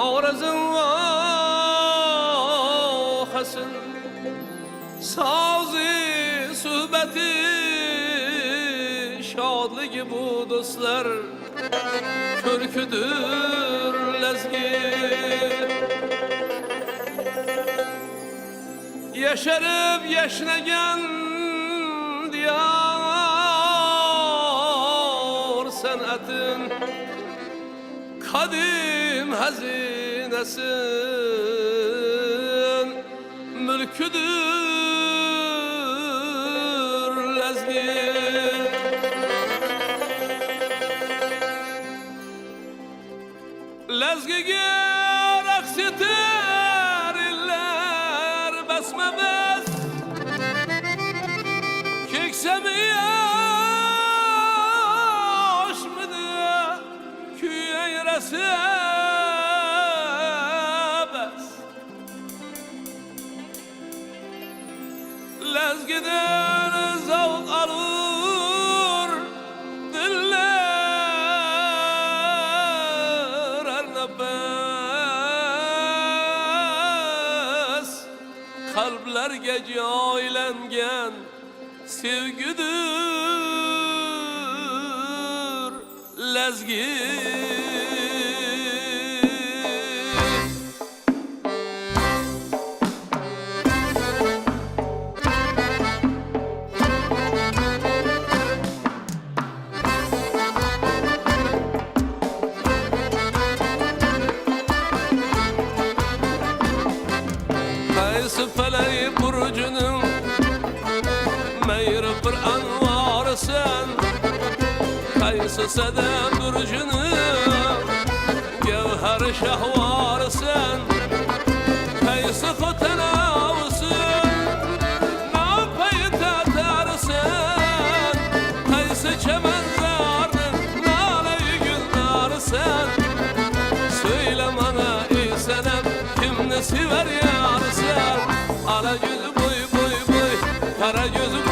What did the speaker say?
Ağrızın vahasın sazı suhbeti şadlığı bu dostlar körküdür lezgi Yeşerip yeşnegen diyar senetin kadim hazinesin mülküdür lezgi Lezgiga raqs etar eller besmebes Keksemi yaşmıdı küye resebes Lezgiden zavk alır diller her nefes Kalplerge caylengen sevgidir lezgi Kaysı feleği burcunun meyrip bir anvarı sen Kaysı sedem burcunun gevher şahvarı sen Kaysı kutenavısın napayı tatarsen Kaysı çemenzardın naleyi günler sen Söyle bana ey senem kim ne sever yar sen Ala gözü boy boy boy kara gözü